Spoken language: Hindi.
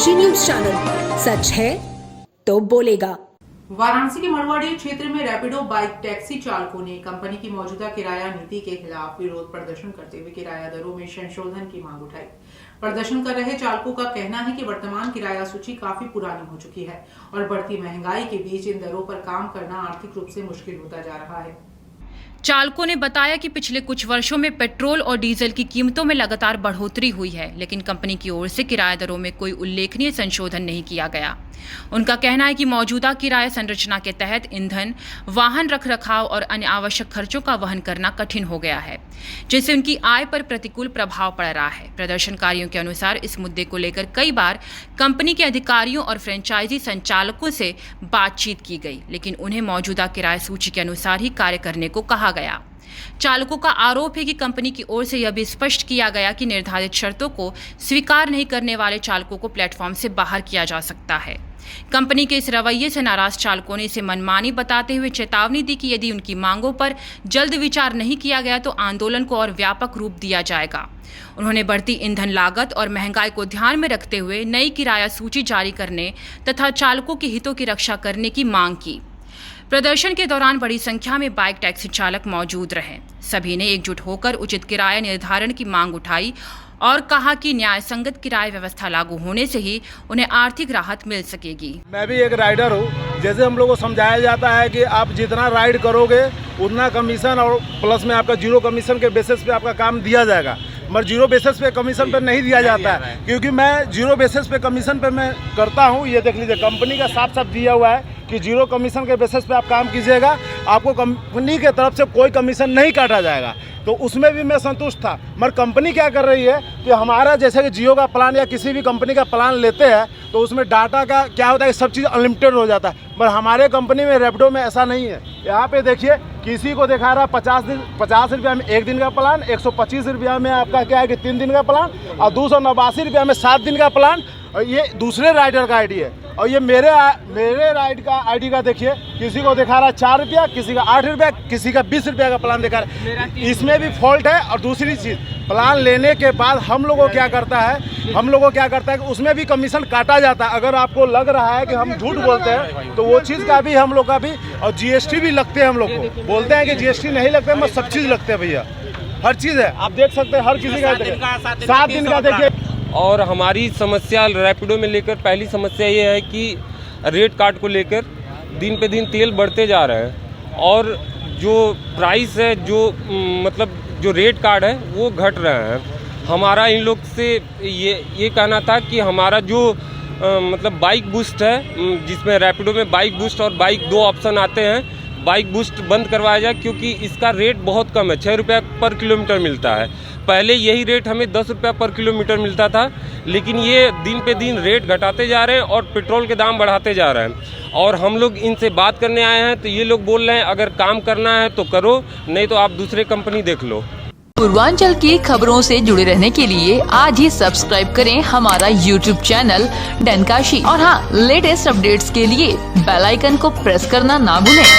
डनकाशी न्यूज चैनल, सच है तो बोलेगा। वाराणसी के मड़वाड़ी क्षेत्र में रैपिडो बाइक टैक्सी चालकों ने कंपनी की मौजूदा किराया नीति के खिलाफ विरोध प्रदर्शन करते हुए किराया दरों में संशोधन की मांग उठाई। प्रदर्शन कर रहे चालकों का कहना है कि वर्तमान किराया सूची काफी पुरानी हो चुकी है और बढ़ती महंगाई के बीच इन दरों पर काम करना आर्थिक रूप से मुश्किल होता जा रहा है। चालकों ने बताया कि पिछले कुछ वर्षों में पेट्रोल और डीजल की कीमतों में लगातार बढ़ोतरी हुई है, लेकिन कंपनी की ओर से किराया दरों में कोई उल्लेखनीय संशोधन नहीं किया गया। उनका कहना है कि मौजूदा किराया संरचना के तहत ईंधन, वाहन रखरखाव और अन्य आवश्यक खर्चों का वहन करना कठिन हो गया है, जिससे उनकी आय पर प्रतिकूल प्रभाव पड़ रहा है। प्रदर्शनकारियों के अनुसार इस मुद्दे को लेकर कई बार कंपनी के अधिकारियों और फ्रेंचाइजी संचालकों से बातचीत की गई, लेकिन उन्हें मौजूदा किराया सूची के अनुसार ही कार्य करने को कहा गया। चालकों का आरोप है कि कंपनी की ओर से यह भी स्पष्ट किया गया कि निर्धारित शर्तों को स्वीकार नहीं करने वाले चालकों को प्लेटफॉर्म से बाहर किया जा सकता है। कंपनी के इस रवैये से नाराज चालकों ने इसे मनमानी बताते हुए चेतावनी दी कि यदि उनकी मांगों पर जल्द विचार नहीं किया गया तो आंदोलन को और व्यापक रूप दिया जाएगा। उन्होंने बढ़ती ईंधन लागत और महंगाई को ध्यान में रखते हुए नई किराया सूची जारी करने तथा चालकों के हितों की रक्षा करने की मांग की। प्रदर्शन के दौरान बड़ी संख्या में बाइक टैक्सी चालक मौजूद रहे। सभी ने एकजुट होकर उचित किराया निर्धारण की मांग उठाई और कहा कि न्याय संगत किराया व्यवस्था लागू होने से ही उन्हें आर्थिक राहत मिल सकेगी। मैं भी एक राइडर हूँ। जैसे हम लोग को समझाया जाता है कि आप जितना राइड करोगे उतना कमीशन और प्लस में आपका जीरो कमीशन के बेसिस पे आपका काम दिया जाएगा, मगर जीरो बेसिस पे कमीशन पे नहीं दिया जाता है। क्योंकि मैं जीरो बेसिस पे कमीशन पे मैं करता हूँ। ये देख लीजिए, कंपनी का साफ साफ दिया हुआ है कि जीरो कमीशन के बेसिस पे आप काम कीजिएगा, आपको कंपनी के तरफ से कोई कमीशन नहीं काटा जाएगा। तो उसमें भी मैं संतुष्ट था। मगर कंपनी क्या कर रही है कि हमारा जैसे कि जियो का प्लान या किसी भी कंपनी का प्लान लेते हैं तो उसमें डाटा का क्या होता है, सब चीज़ अनलिमिटेड हो जाता है। पर हमारे कंपनी में रैपिडो में ऐसा नहीं है। यहाँ पे देखिए, किसी को दिखा रहा 50 रुपया में 1 दिन का प्लान, 125 रुपया में आपका क्या है कि 3 दिन का प्लान, और 289 रुपया में 7 दिन का प्लान। और ये दूसरे राइडर का आईडी है। और ये मेरे राइड का आईडी का देखिए, किसी को दिखा रहा 4 रुपया, किसी का 8 रुपया, किसी का 20 रुपया का प्लान दिखा रहा है। इसमें भी फॉल्ट है। और दूसरी चीज़, प्लान लेने के बाद हम लोगों को क्या करता है कि उसमें भी कमीशन काटा जाता है। अगर आपको लग रहा है कि हम झूठ बोलते हैं तो वो चीज़ का भी हम लोग का भी, और जीएसटी भी लगते हैं। हम लोग को बोलते हैं कि जीएसटी नहीं लगते, मगर सब चीज़ लगते हैं भैया, हर चीज़ है। आप देख सकते हैं, हर किसी का 7 दिन का देखिए। और हमारी समस्या रैपिडो में लेकर पहली समस्या ये है कि रेट कार्ड को लेकर दिन पे दिन तेल बढ़ते जा रहे हैं और जो प्राइस है, जो मतलब जो रेट कार्ड है वो घट रहे हैं। हमारा इन लोग से ये कहना था कि हमारा जो मतलब बाइक बूस्ट है, जिसमें रैपिडो में बाइक बूस्ट और बाइक 2 ऑप्शन आते हैं, बाइक बूस्ट बंद करवाया जाए क्योंकि इसका रेट बहुत कम है, 6 रुपया पर किलोमीटर मिलता है। पहले यही रेट हमें 10 रुपया पर किलोमीटर मिलता था, लेकिन ये दिन पे दिन रेट घटाते जा रहे हैं और पेट्रोल के दाम बढ़ाते जा रहे हैं। और हम लोग इनसे बात करने आए हैं तो ये लोग बोल रहे हैं अगर काम करना है तो करो, नहीं तो आप दूसरे कंपनी देख लो। पूर्वांचल की खबरों से जुड़े रहने के लिए आज ही सब्सक्राइब करें हमारा YouTube चैनल डनकाशी, और हाँ, लेटेस्ट अपडेट्स के लिए बेल आइकन को प्रेस करना ना भूलें।